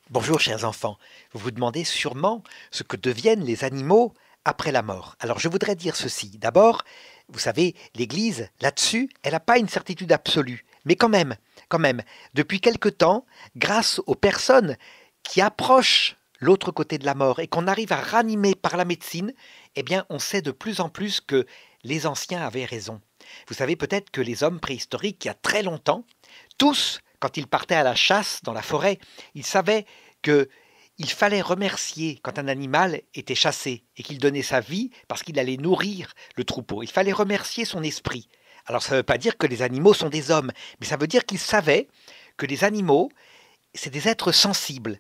Bonjour chers enfants, vous vous demandez sûrement ce que deviennent les animaux après la mort. Alors je voudrais dire ceci. D'abord, vous savez, l'Église, là-dessus, elle n'a pas une certitude absolue. Mais quand même, depuis quelque temps, grâce aux personnes qui approchent l'autre côté de la mort et qu'on arrive à ranimer par la médecine, eh bien on sait de plus en plus que les anciens avaient raison. Vous savez peut-être que les hommes préhistoriques, il y a très longtemps, tous, quand ils partaient à la chasse dans la forêt, ils savaient que il fallait remercier quand un animal était chassé et qu'il donnait sa vie parce qu'il allait nourrir le troupeau. Il fallait remercier son esprit. Alors ça ne veut pas dire que les animaux sont des hommes, mais ça veut dire qu'ils savaient que les animaux, c'est des êtres sensibles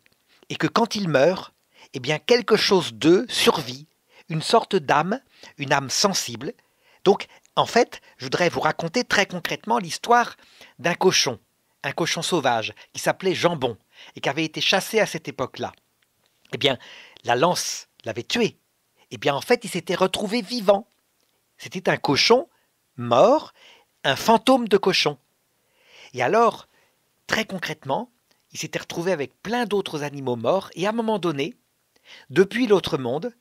et que quand ils meurent, eh bien quelque chose d'eux survit, une sorte d'âme, une âme sensible. Donc en fait, je voudrais vous raconter très concrètement l'histoire d'un cochon, un cochon sauvage qui s'appelait Jambon et qui avait été chassé à cette époque-là. Eh bien, la lance l'avait tué. Eh bien, en fait, il s'était retrouvé vivant. C'était un cochon mort, un fantôme de cochon. Et alors, très concrètement, il s'était retrouvé avec plein d'autres animaux morts, et à un moment donné, depuis l'autre monde,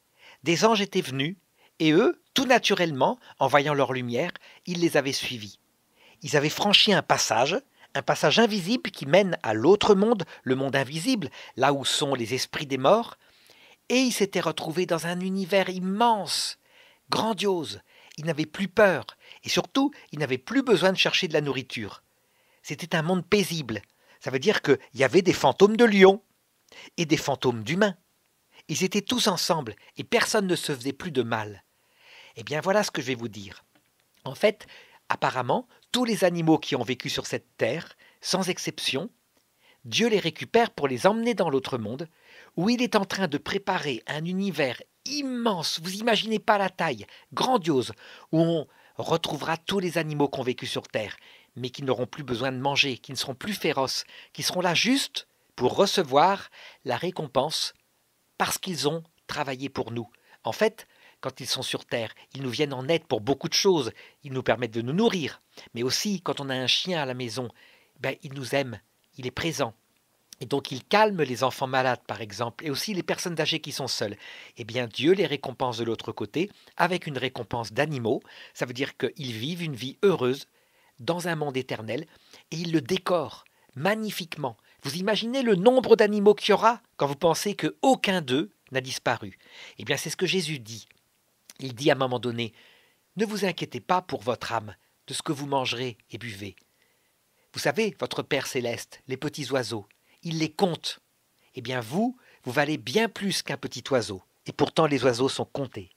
des anges étaient venus, et eux, tout naturellement, en voyant leur lumière, ils les avaient suivis. Ils avaient franchi un passage invisible qui mène à l'autre monde, le monde invisible, là où sont les esprits des morts, et ils s'étaient retrouvés dans un univers immense, grandiose. Ils n'avaient plus peur, et surtout, ils n'avaient plus besoin de chercher de la nourriture. C'était un monde paisible. Ça veut dire qu'il y avait des fantômes de lions et des fantômes d'humains. Ils étaient tous ensemble, et personne ne se faisait plus de mal. Eh bien voilà ce que je vais vous dire. En fait, apparemment, tous les animaux qui ont vécu sur cette terre, sans exception, Dieu les récupère pour les emmener dans l'autre monde, où il est en train de préparer un univers immense, vous imaginez pas la taille, grandiose, où on retrouvera tous les animaux qui ont vécu sur Terre, mais qui n'auront plus besoin de manger, qui ne seront plus féroces, qui seront là juste pour recevoir la récompense parce qu'ils ont travaillé pour nous. En fait, quand ils sont sur Terre, ils nous viennent en aide pour beaucoup de choses. Ils nous permettent de nous nourrir. Mais aussi, quand on a un chien à la maison, ben, il nous aime, il est présent. Et donc il calme les enfants malades, par exemple, et aussi les personnes âgées qui sont seules. Eh bien, Dieu les récompense de l'autre côté, avec une récompense d'animaux. Ça veut dire qu'ils vivent une vie heureuse, dans un monde éternel, et ils le décorent magnifiquement. Vous imaginez le nombre d'animaux qu'il y aura quand vous pensez qu'aucun d'eux n'a disparu. Eh bien, c'est ce que Jésus dit. Il dit à un moment donné, ne vous inquiétez pas pour votre âme, de ce que vous mangerez et buvez. Vous savez, votre Père céleste, les petits oiseaux, il les compte. Eh bien vous valez bien plus qu'un petit oiseau. Et pourtant les oiseaux sont comptés.